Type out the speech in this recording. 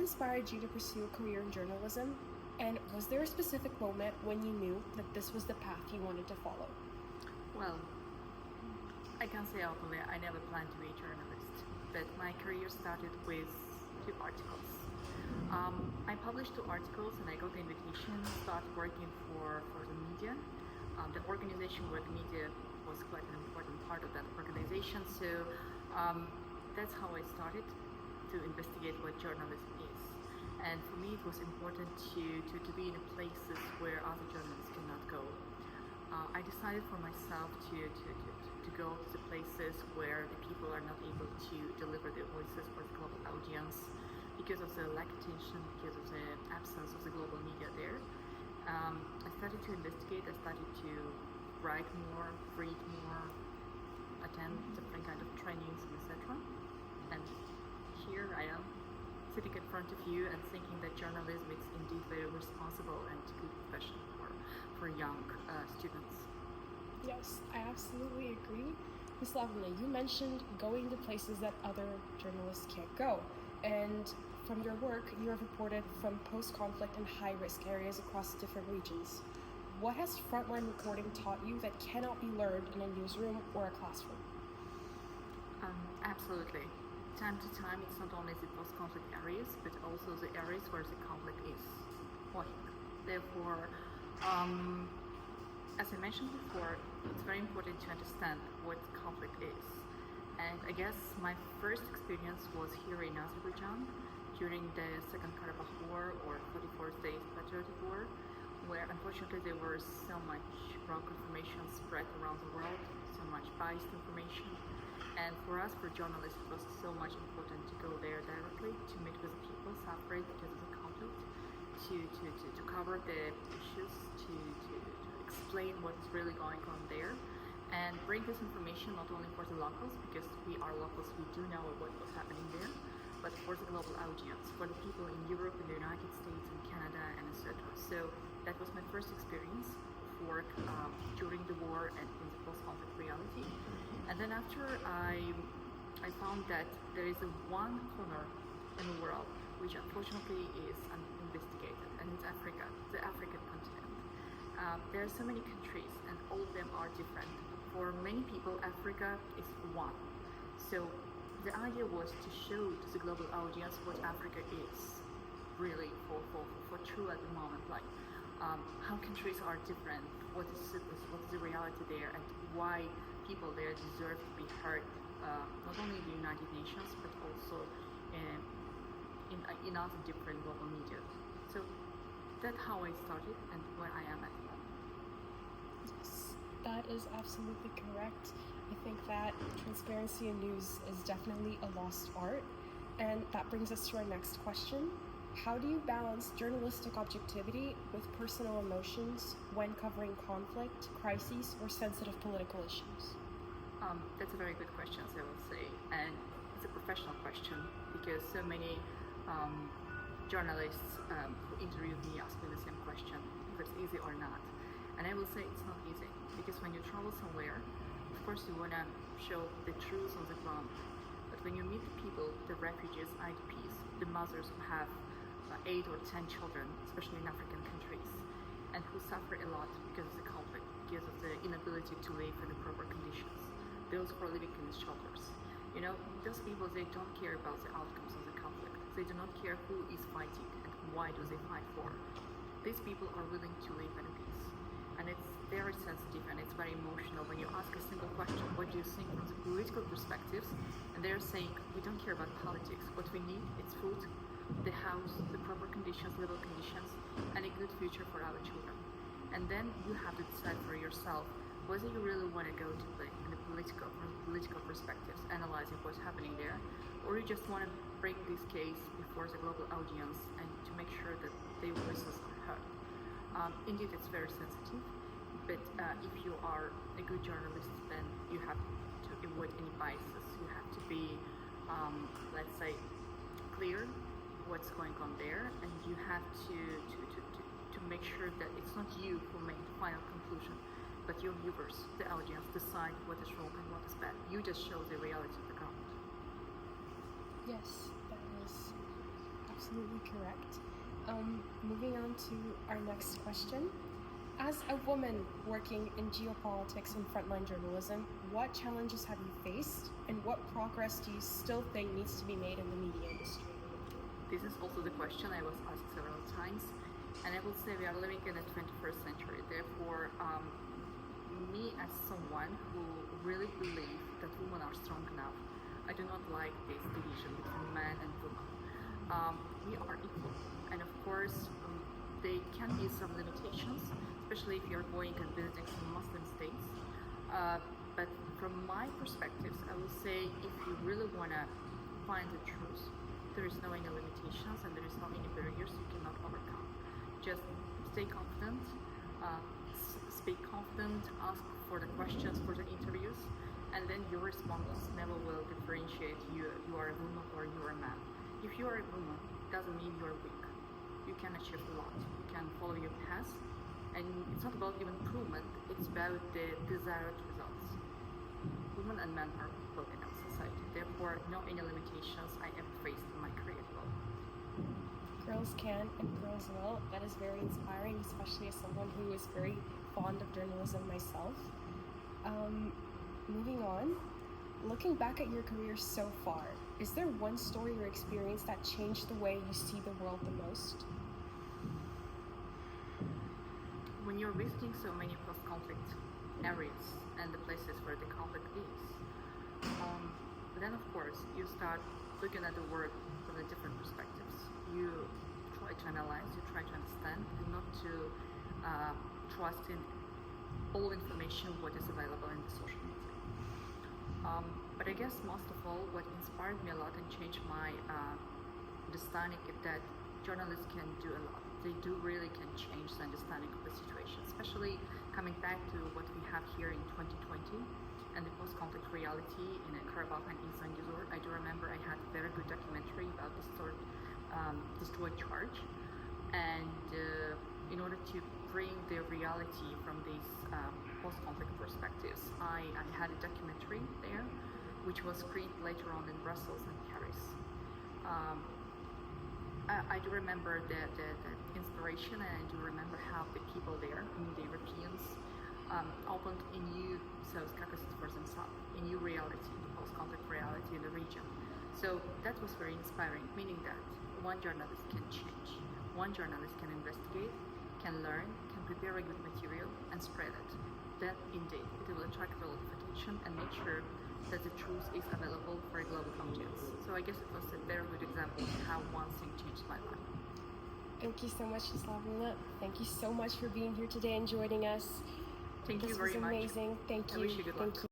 Inspired you to pursue a career in journalism? And was there a specific moment when you knew that this was the path you wanted to follow? Well, I can say openly I never planned to be a journalist, but my career started with 2 articles. I published 2 articles and I got the invitation to start working for the media. The organization where the media was quite an important part of that organization, so that's how I started to investigate what journalism is. And for me it was important to be in places where other journalists cannot go. I decided for myself to go to the places where the people are not able to deliver their voices for the global audience because of the lack of attention, because of the absence of the global media there. I started to investigate, I started to write more, read more, attend different kind of trainings, etc. And here I am, sitting in front of you and thinking that journalism is indeed very responsible and good profession for young students. Yes, I absolutely agree. Ms. Lavrina, you mentioned going to places that other journalists can't go. And from your work, you have reported from post-conflict and high-risk areas across different regions. What has frontline reporting taught you that cannot be learned in a newsroom or a classroom? Absolutely. Time to time, it's not only the post-conflict areas, but also the areas where the conflict is going. Therefore, as I mentioned before, it's very important to understand what conflict is. And I guess my first experience was here in Azerbaijan during the Second Karabakh War or 44th Days Patriotic War, where unfortunately there was so much wrong information spread around the world, so much biased information. And for us, for journalists, it was so much important to go there directly, to meet with people suffering because of the conflict, to cover the issues, to explain what's really going on there, and bring this information not only for the locals, because we are locals, we do know what was happening there, but for the global audience, for the people in Europe, in the United States, in Canada, and etc. So that was my first experience of work during the war and in the post-conflict reality. And then after I found that there is one corner in the world which unfortunately is uninvestigated, and it's Africa, the African continent. There are so many countries and all of them are different. For many people, Africa is one. So the idea was to show to the global audience what Africa is really for true at the moment, like how countries are different, what is the reality there, and why people there deserve to be heard, not only in the United Nations but also in other different global media. So that's how I started and where I am at the moment. Yes, that is absolutely correct. I think that transparency in news is definitely a lost art. And that brings us to our next question. How do you balance journalistic objectivity with personal emotions when covering conflict, crises, or sensitive political issues? That's a very good question, I will say. And it's a professional question because so many journalists who interviewed me asked me the same question, if it's easy or not. And I will say it's not easy, because when you travel somewhere, of course you want to show the truth on the ground. But when you meet the people, the refugees, IDPs, the mothers who have 8 or 10 children, especially in African countries, and who suffer a lot because of the conflict, because of the inability to live in the proper conditions, those who are living in the shelters. You know, those people, they don't care about the outcomes of the conflict. They do not care who is fighting and why do they fight for. These people are willing to live in peace. And it's very sensitive and it's very emotional when you ask a simple question, what do you think from the political perspectives? And they're saying, we don't care about politics. What we need is food, the house, the proper conditions, living conditions, and a good future for our children. And then you have to decide for yourself whether you really want to go to in the political perspectives, analyzing what's happening there, or you just want to bring this case before the global audience and to make sure that their voices are heard. Indeed, it's very sensitive, but if you are a good journalist, then you have to avoid any biases. You have to be, let's say, clear what's going on there, and you have to make sure that it's not you who make the final conclusion, but your viewers, the audience, decide what is wrong and what is bad. You just show the reality of the ground. Yes, that is absolutely correct. Moving on to our next question. As a woman working in geopolitics and frontline journalism, what challenges have you faced, and what progress do you still think needs to be made in the media industry? This is also the question I was asked several times, and I will say we are living in the 21st century. Therefore, me as someone who really believes that women are strong enough, I do not like this division between men and women. We are equal, and of course, there can be some limitations, especially if you're going and visiting some Muslim states. But from my perspectives, I will say if you really want to find the truth, there is no any limitations and there is no any barriers you cannot overcome. Just stay confident, speak confident, ask for the questions for the interviews, and then your responses never will differentiate you are a woman or you are a man. If you are a woman, it doesn't mean you are weak. You can achieve a lot. You can follow your path, and it's not about even improvement, it's about the desired results. Women and men are equal in our society, therefore no any limitations I ever faced in my career at all. Girls can and girls will. That is very inspiring, especially as someone who is very fond of journalism myself. Moving on, looking back at your career so far, is there one story or experience that changed the way you see the world the most? When you're visiting so many post-conflict areas and the places where the conflict is, then of course you start looking at the world from the different perspectives. You try to analyze, you try to understand, and not to trust in all information what is available in the social media. But I guess most of all, what inspired me a lot and changed my understanding is that journalists can do a lot. They do really can change the understanding of the situation, especially coming back to what we have here in 2020 and the post-conflict reality in Karabakh and in Zangezur. I do remember I had a very good documentary about destroyed charge, and in order to bring the reality from these post-conflict perspectives, I had a documentary there, which was screened later on in Brussels and Paris. I do remember the inspiration, and I do remember how the people there, the Europeans, opened a new South Caucasus for themselves, a new reality, the post-conflict reality in the region. So that was very inspiring, meaning that one journalist can change, one journalist can investigate, can learn, can prepare a good material and spread it. Then indeed it will attract a lot of attention and make sure that the truth is available for a global audience. So I guess it was a very good example of how one thing changed my life. Thank you so much, Lavrina. Thank you so much for being here today and joining us. Thank you this very was much. Amazing. Thank you. I wish you good luck. Thank you.